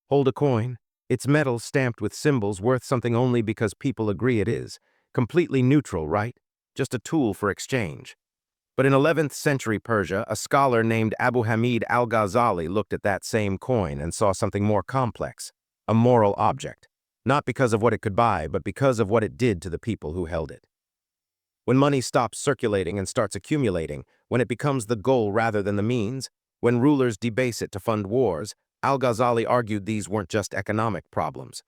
Hold a coin. It's metal stamped with symbols worth something only because people agree it is. Completely neutral, right? Just a tool for exchange. But in 11th century Persia, a scholar named Abu Hamid Al-Ghazali looked at that same coin and saw something more complex, a moral object. Not because of what it could buy, but because of what it did to the people who held it. When money stops circulating and starts accumulating, when it becomes the goal rather than the means, when rulers debase it to fund wars, Al-Ghazali argued these weren't just economic problems.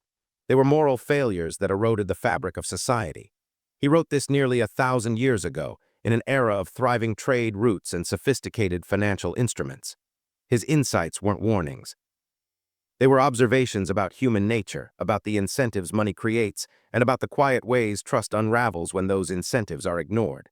They were moral failures that eroded the fabric of society. He wrote this nearly 1,000 years ago, in an era of thriving trade routes and sophisticated financial instruments. His insights weren't warnings. They were observations about human nature, about the incentives money creates, and about the quiet ways trust unravels when those incentives are ignored.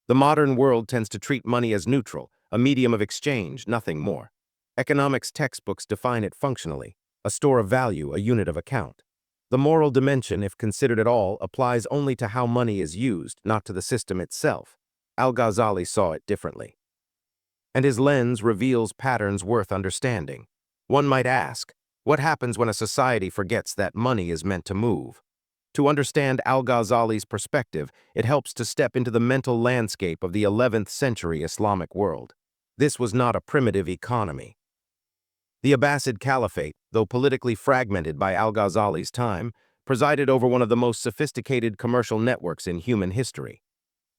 The modern world tends to treat money as neutral, a medium of exchange, nothing more. Economics textbooks define it functionally, a store of value, a unit of account. The moral dimension, if considered at all, applies only to how money is used, not to the system itself. Al-Ghazali saw it differently. And his lens reveals patterns worth understanding. One might ask, what happens when a society forgets that money is meant to move? To understand Al-Ghazali's perspective, it helps to step into the mental landscape of the 11th century Islamic world. This was not a primitive economy. The Abbasid Caliphate, though politically fragmented by Al-Ghazali's time, presided over one of the most sophisticated commercial networks in human history.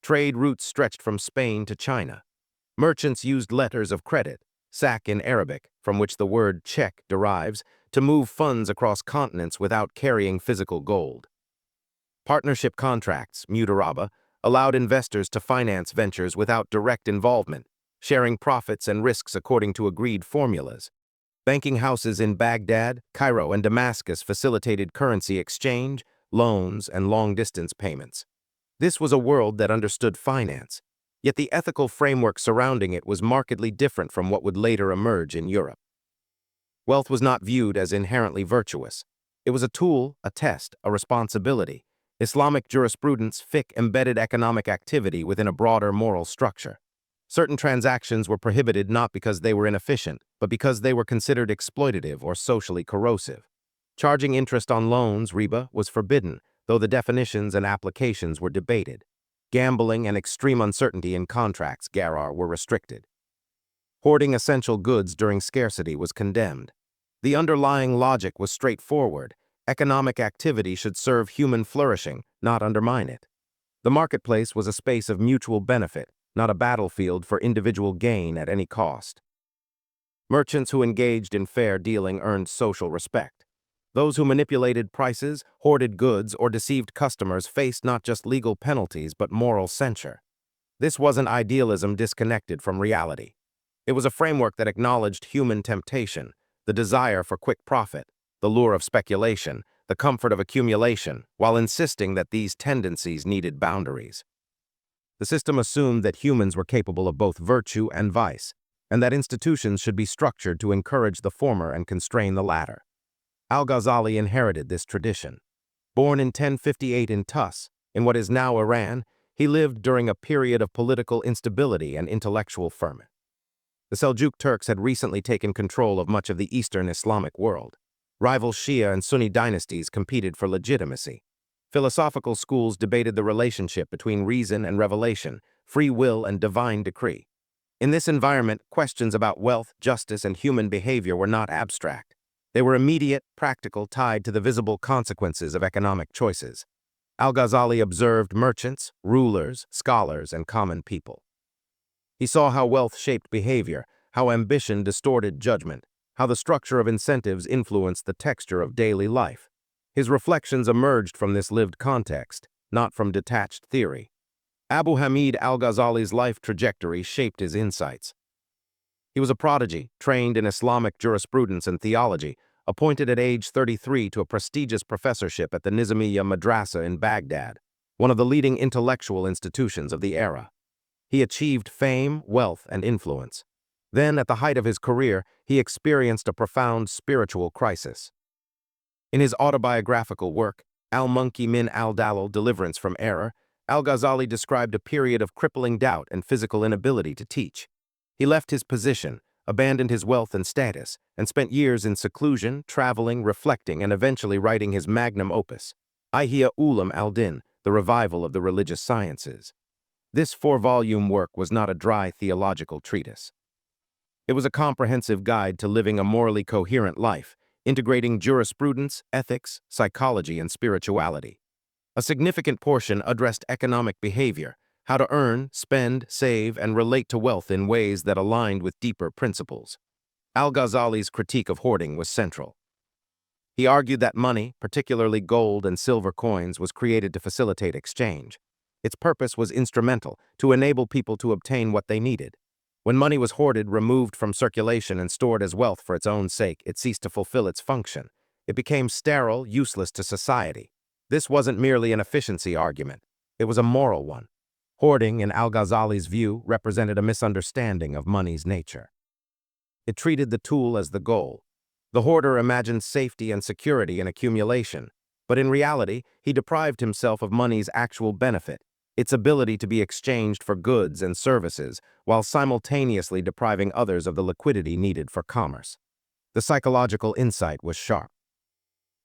Trade routes stretched from Spain to China. Merchants used letters of credit, sak in Arabic, from which the word check derives, to move funds across continents without carrying physical gold. Partnership contracts, mudaraba, allowed investors to finance ventures without direct involvement, sharing profits and risks according to agreed formulas. Banking houses in Baghdad, Cairo, and Damascus facilitated currency exchange, loans, and long-distance payments. This was a world that understood finance, yet the ethical framework surrounding it was markedly different from what would later emerge in Europe. Wealth was not viewed as inherently virtuous. It was a tool, a test, a responsibility. Islamic jurisprudence, fiqh, embedded economic activity within a broader moral structure. Certain transactions were prohibited not because they were inefficient, but because they were considered exploitative or socially corrosive. Charging interest on loans, riba, was forbidden, though the definitions and applications were debated. Gambling and extreme uncertainty in contracts, gharar, were restricted. Hoarding essential goods during scarcity was condemned. The underlying logic was straightforward. Economic activity should serve human flourishing, not undermine it. The marketplace was a space of mutual benefit, not a battlefield for individual gain at any cost. Merchants who engaged in fair dealing earned social respect. Those who manipulated prices, hoarded goods, or deceived customers faced not just legal penalties but moral censure. This wasn't idealism disconnected from reality. It was a framework that acknowledged human temptation, the desire for quick profit, the lure of speculation, the comfort of accumulation, while insisting that these tendencies needed boundaries. The system assumed that humans were capable of both virtue and vice, and that institutions should be structured to encourage the former and constrain the latter. Al-Ghazali inherited this tradition. Born in 1058 in Tus, in what is now Iran, he lived during a period of political instability and intellectual ferment. The Seljuk Turks had recently taken control of much of the Eastern Islamic world. Rival Shia and Sunni dynasties competed for legitimacy. Philosophical schools debated the relationship between reason and revelation, free will and divine decree. In this environment, questions about wealth, justice, and human behavior were not abstract. They were immediate, practical, tied to the visible consequences of economic choices. Al-Ghazali observed merchants, rulers, scholars, and common people. He saw how wealth shaped behavior, how ambition distorted judgment, how the structure of incentives influenced the texture of daily life. His reflections emerged from this lived context, not from detached theory. Abu Hamid al-Ghazali's life trajectory shaped his insights. He was a prodigy, trained in Islamic jurisprudence and theology, appointed at age 33 to a prestigious professorship at the Nizamiya Madrasa in Baghdad, one of the leading intellectual institutions of the era. He achieved fame, wealth, and influence. Then, at the height of his career, he experienced a profound spiritual crisis. In his autobiographical work, Al-Munki min al-Dalal, Deliverance from Error, Al-Ghazali described a period of crippling doubt and physical inability to teach. He left his position, abandoned his wealth and status, and spent years in seclusion, traveling, reflecting, and eventually writing his magnum opus, Ihya Ulum al-Din, the revival of the religious sciences. This four-volume work was not a dry theological treatise. It was a comprehensive guide to living a morally coherent life, integrating jurisprudence, ethics, psychology, and spirituality. A significant portion addressed economic behavior, how to earn, spend, save, and relate to wealth in ways that aligned with deeper principles. Al-Ghazali's critique of hoarding was central. He argued that money, particularly gold and silver coins, was created to facilitate exchange. Its purpose was instrumental, to enable people to obtain what they needed. When money was hoarded, removed from circulation, and stored as wealth for its own sake, it ceased to fulfill its function. It became sterile, useless to society. This wasn't merely an efficiency argument. It was a moral one. Hoarding, in Al-Ghazali's view, represented a misunderstanding of money's nature. It treated the tool as the goal. The hoarder imagined safety and security in accumulation, but in reality, he deprived himself of money's actual benefit, its ability to be exchanged for goods and services, while simultaneously depriving others of the liquidity needed for commerce. The psychological insight was sharp.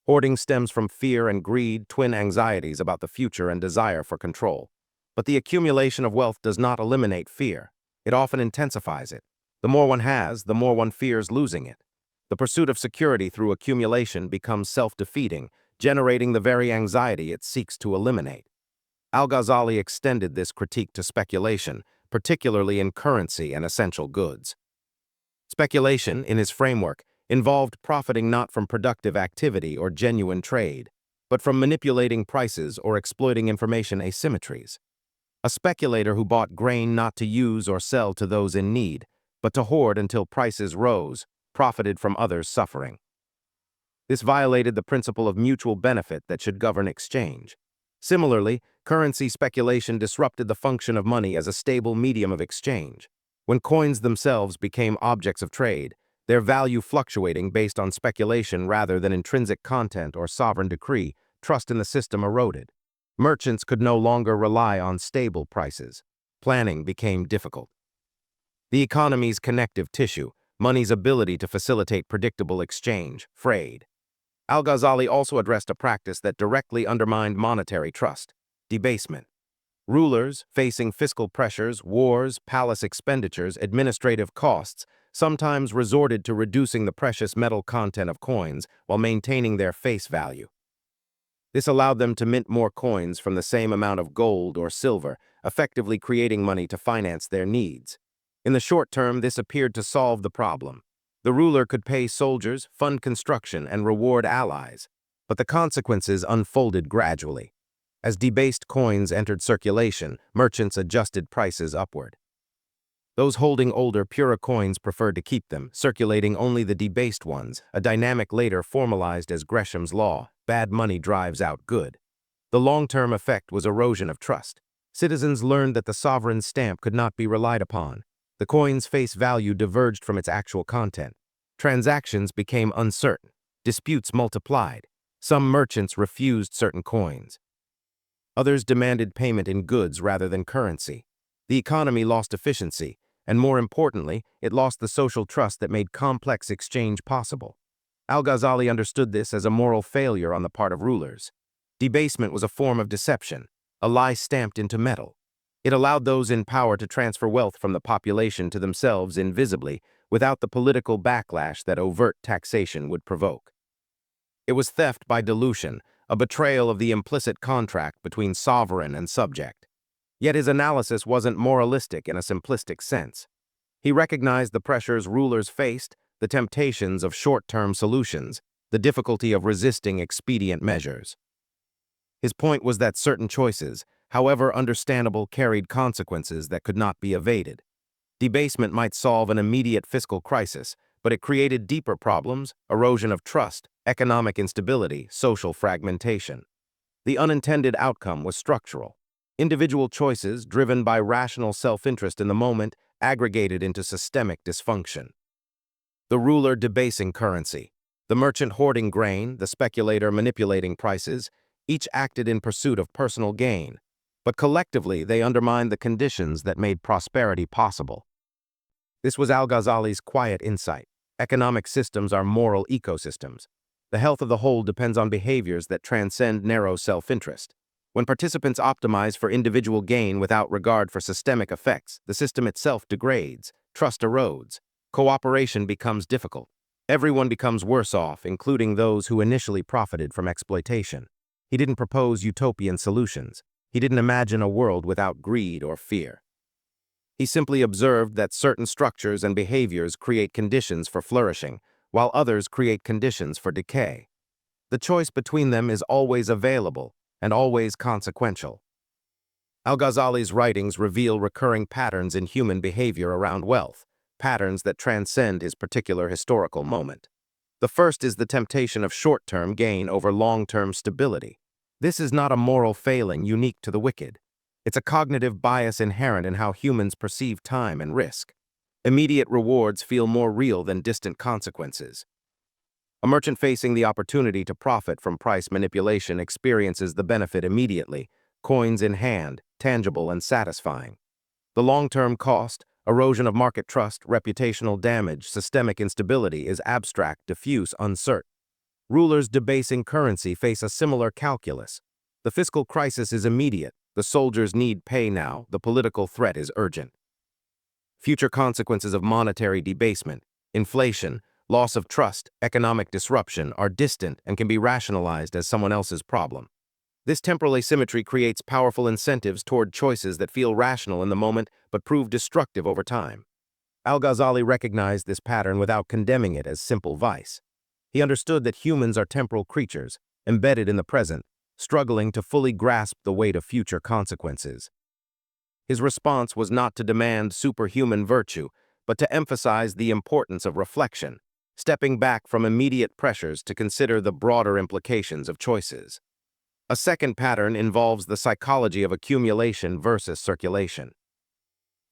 Hoarding stems from fear and greed, twin anxieties about the future and desire for control. But the accumulation of wealth does not eliminate fear. It often intensifies it. The more one has, the more one fears losing it. The pursuit of security through accumulation becomes self-defeating, generating the very anxiety it seeks to eliminate. Al-Ghazali extended this critique to speculation, particularly in currency and essential goods. Speculation, in his framework, involved profiting not from productive activity or genuine trade, but from manipulating prices or exploiting information asymmetries. A speculator who bought grain not to use or sell to those in need, but to hoard until prices rose, profited from others' suffering. This violated the principle of mutual benefit that should govern exchange. Similarly, currency speculation disrupted the function of money as a stable medium of exchange. When coins themselves became objects of trade, their value fluctuating based on speculation rather than intrinsic content or sovereign decree, trust in the system eroded. Merchants could no longer rely on stable prices. Planning became difficult. The economy's connective tissue, money's ability to facilitate predictable exchange, frayed. Al-Ghazali also addressed a practice that directly undermined monetary trust: debasement. Rulers, facing fiscal pressures, wars, palace expenditures, administrative costs, sometimes resorted to reducing the precious metal content of coins while maintaining their face value. This allowed them to mint more coins from the same amount of gold or silver, effectively creating money to finance their needs. In the short term, this appeared to solve the problem. The ruler could pay soldiers, fund construction, and reward allies. But the consequences unfolded gradually. As debased coins entered circulation, merchants adjusted prices upward. Those holding older, purer coins preferred to keep them, circulating only the debased ones, a dynamic later formalized as Gresham's law: bad money drives out good. The long-term effect was erosion of trust. Citizens learned that the sovereign's stamp could not be relied upon. The coin's face value diverged from its actual content. Transactions became uncertain. Disputes multiplied. Some merchants refused certain coins. Others demanded payment in goods rather than currency. The economy lost efficiency, and more importantly, it lost the social trust that made complex exchange possible. Al-Ghazali understood this as a moral failure on the part of rulers. Debasement was a form of deception, a lie stamped into metal. It allowed those in power to transfer wealth from the population to themselves invisibly, without the political backlash that overt taxation would provoke. It was theft by dilution, a betrayal of the implicit contract between sovereign and subject. Yet his analysis wasn't moralistic in a simplistic sense. He recognized the pressures rulers faced, the temptations of short-term solutions, the difficulty of resisting expedient measures. His point was that certain choices, however understandable, carried consequences that could not be evaded. Debasement might solve an immediate fiscal crisis, but it created deeper problems: erosion of trust, economic instability, social fragmentation. The unintended outcome was structural. Individual choices, driven by rational self-interest in the moment, aggregated into systemic dysfunction. The ruler debasing currency, the merchant hoarding grain, the speculator manipulating prices, each acted in pursuit of personal gain, but collectively they undermined the conditions that made prosperity possible. This was Al-Ghazali's quiet insight. Economic systems are moral ecosystems. The health of the whole depends on behaviors that transcend narrow self-interest. When participants optimize for individual gain without regard for systemic effects, the system itself degrades, trust erodes, cooperation becomes difficult. Everyone becomes worse off, including those who initially profited from exploitation. He didn't propose utopian solutions. He didn't imagine a world without greed or fear. He simply observed that certain structures and behaviors create conditions for flourishing, while others create conditions for decay. The choice between them is always available and always consequential. Al-Ghazali's writings reveal recurring patterns in human behavior around wealth, patterns that transcend his particular historical moment. The first is the temptation of short-term gain over long-term stability. This is not a moral failing unique to the wicked. It's a cognitive bias inherent in how humans perceive time and risk. Immediate rewards feel more real than distant consequences. A merchant facing the opportunity to profit from price manipulation experiences the benefit immediately, coins in hand, tangible and satisfying. The long-term cost, erosion of market trust, reputational damage, systemic instability is abstract, diffuse, uncertain. Rulers debasing currency face a similar calculus. The fiscal crisis is immediate, the soldiers need pay now, the political threat is urgent. Future consequences of monetary debasement, inflation, loss of trust, economic disruption are distant and can be rationalized as someone else's problem. This temporal asymmetry creates powerful incentives toward choices that feel rational in the moment but prove destructive over time. Al-Ghazali recognized this pattern without condemning it as simple vice. He understood that humans are temporal creatures, embedded in the present, struggling to fully grasp the weight of future consequences. His response was not to demand superhuman virtue, but to emphasize the importance of reflection, stepping back from immediate pressures to consider the broader implications of choices. A second pattern involves the psychology of accumulation versus circulation.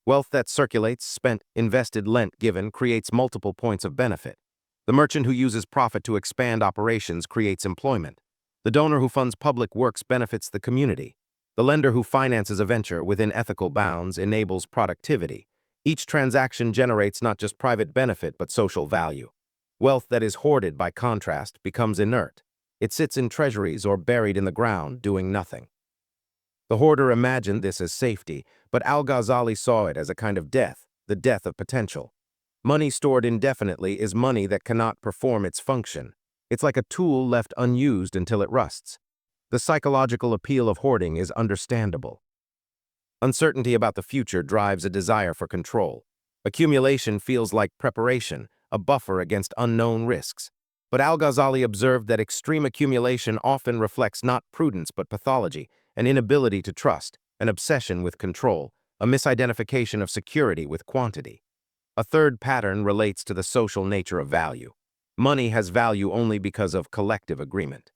Wealth that circulates, spent, invested, lent, given, creates multiple points of benefit. The merchant who uses profit to expand operations creates employment. The donor who funds public works benefits the community. The lender who finances a venture within ethical bounds enables productivity. Each transaction generates not just private benefit but social value. Wealth that is hoarded, by contrast, becomes inert. It sits in treasuries or buried in the ground, doing nothing. The hoarder imagined this as safety, but Al-Ghazali saw it as a kind of death, the death of potential. Money stored indefinitely is money that cannot perform its function. It's like a tool left unused until it rusts. The psychological appeal of hoarding is understandable. Uncertainty about the future drives a desire for control. Accumulation feels like preparation, a buffer against unknown risks. But Al-Ghazali observed that extreme accumulation often reflects not prudence but pathology, an inability to trust, an obsession with control, a misidentification of security with quantity. A third pattern relates to the social nature of value. Money has value only because of collective agreement.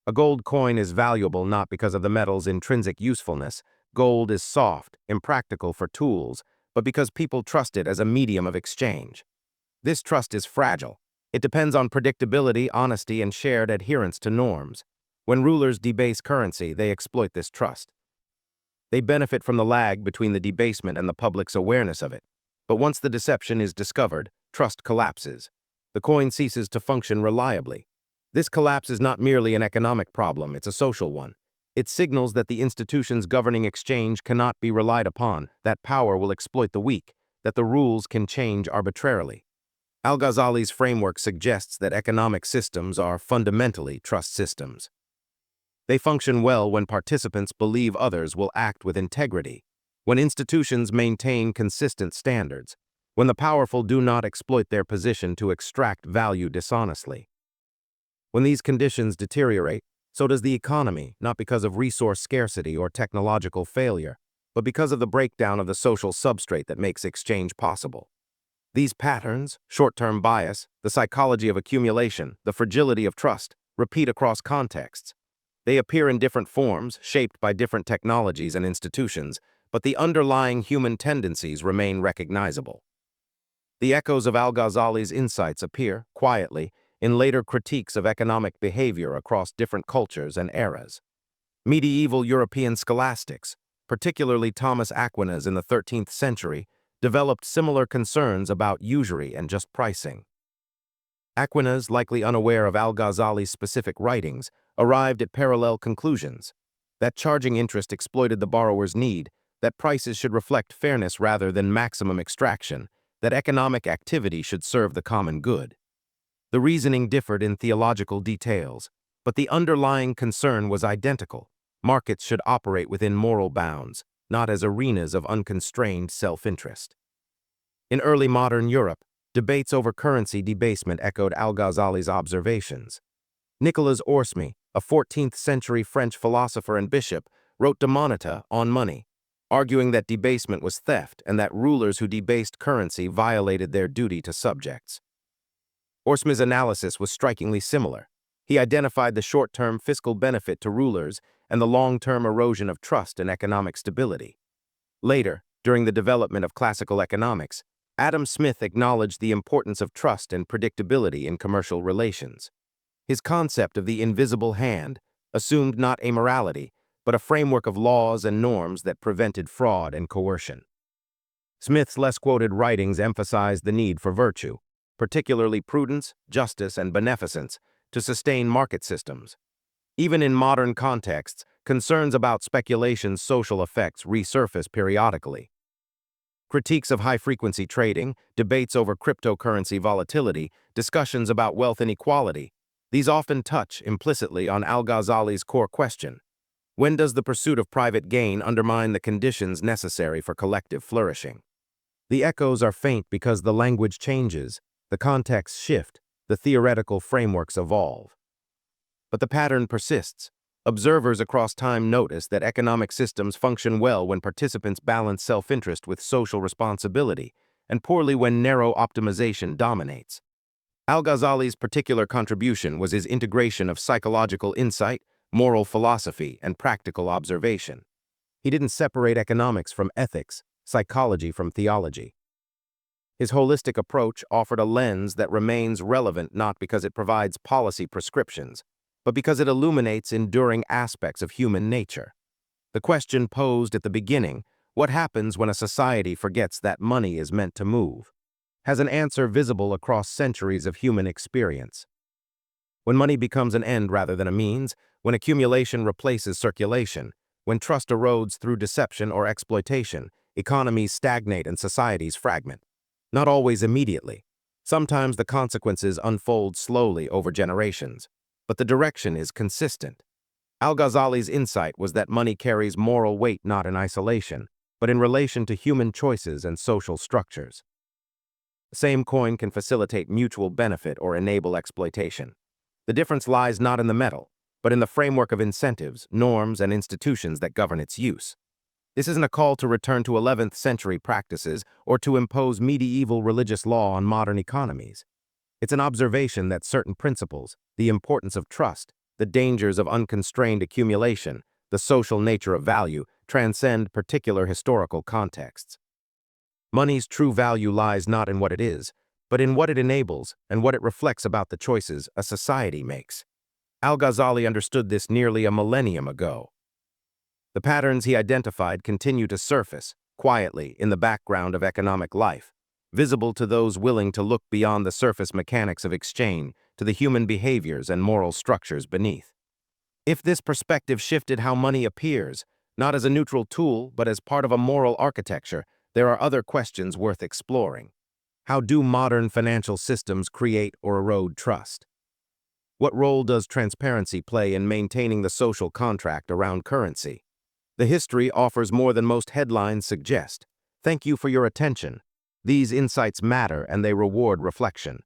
A gold coin is valuable not because of the metal's intrinsic usefulness. Gold is soft, impractical for tools, but because people trust it as a medium of exchange. This trust is fragile. It depends on predictability, honesty, and shared adherence to norms. When rulers debase currency, they exploit this trust. They benefit from the lag between the debasement and the public's awareness of it. But once the deception is discovered, trust collapses. The coin ceases to function reliably. This collapse is not merely an economic problem, it's a social one. It signals that the institutions governing exchange cannot be relied upon, that power will exploit the weak, that the rules can change arbitrarily. Al-Ghazali's framework suggests that economic systems are fundamentally trust systems. They function well when participants believe others will act with integrity, when institutions maintain consistent standards, when the powerful do not exploit their position to extract value dishonestly. When these conditions deteriorate, so does the economy, not because of resource scarcity or technological failure, but because of the breakdown of the social substrate that makes exchange possible. These patterns, short-term bias, the psychology of accumulation, the fragility of trust, repeat across contexts. They appear in different forms, shaped by different technologies and institutions, but the underlying human tendencies remain recognizable. The echoes of Al-Ghazali's insights appear, quietly, in later critiques of economic behavior across different cultures and eras. Medieval European scholastics, particularly Thomas Aquinas in the 13th century, developed similar concerns about usury and just pricing. Aquinas, likely unaware of Al-Ghazali's specific writings, arrived at parallel conclusions: that charging interest exploited the borrower's need, that prices should reflect fairness rather than maximum extraction, that economic activity should serve the common good. The reasoning differed in theological details, but the underlying concern was identical. Markets should operate within moral bounds, not as arenas of unconstrained self-interest. In early modern Europe, debates over currency debasement echoed Al-Ghazali's observations. Nicolas Orsmy, a 14th-century French philosopher and bishop, wrote De Moneta on money, arguing that debasement was theft and that rulers who debased currency violated their duty to subjects. Orsmy's analysis was strikingly similar. He identified the short-term fiscal benefit to rulers and the long-term erosion of trust and economic stability. Later, during the development of classical economics, Adam Smith acknowledged the importance of trust and predictability in commercial relations. His concept of the invisible hand assumed not amorality, but a framework of laws and norms that prevented fraud and coercion. Smith's less-quoted writings emphasized the need for virtue, particularly prudence, justice, and beneficence, to sustain market systems. Even in modern contexts, concerns about speculation's social effects resurface periodically. Critiques of high-frequency trading, debates over cryptocurrency volatility, discussions about wealth inequality, these often touch implicitly on Al-Ghazali's core question: when does the pursuit of private gain undermine the conditions necessary for collective flourishing? The echoes are faint because the language changes, the contexts shift, the theoretical frameworks evolve. But the pattern persists. Observers across time notice that economic systems function well when participants balance self-interest with social responsibility, and poorly when narrow optimization dominates. Al-Ghazali's particular contribution was his integration of psychological insight, moral philosophy, and practical observation. He didn't separate economics from ethics, psychology from theology. His holistic approach offered a lens that remains relevant not because it provides policy prescriptions, but because it illuminates enduring aspects of human nature. The question posed at the beginning, what happens when a society forgets that money is meant to move, has an answer visible across centuries of human experience. When money becomes an end rather than a means, when accumulation replaces circulation, when trust erodes through deception or exploitation, economies stagnate and societies fragment. Not always immediately. Sometimes the consequences unfold slowly over generations, but the direction is consistent. Al-Ghazali's insight was that money carries moral weight not in isolation, but in relation to human choices and social structures. The same coin can facilitate mutual benefit or enable exploitation. The difference lies not in the metal, but in the framework of incentives, norms, and institutions that govern its use. This isn't a call to return to 11th century practices or to impose medieval religious law on modern economies. It's an observation that certain principles, the importance of trust, the dangers of unconstrained accumulation, the social nature of value, transcend particular historical contexts. Money's true value lies not in what it is, but in what it enables and what it reflects about the choices a society makes. Al-Ghazali understood this nearly a millennium ago. The patterns he identified continue to surface, quietly, in the background of economic life, visible to those willing to look beyond the surface mechanics of exchange to the human behaviors and moral structures beneath. If this perspective shifted how money appears, not as a neutral tool but as part of a moral architecture, there are other questions worth exploring. How do modern financial systems create or erode trust? What role does transparency play in maintaining the social contract around currency? The history offers more than most headlines suggest. Thank you for your attention. These insights matter and they reward reflection.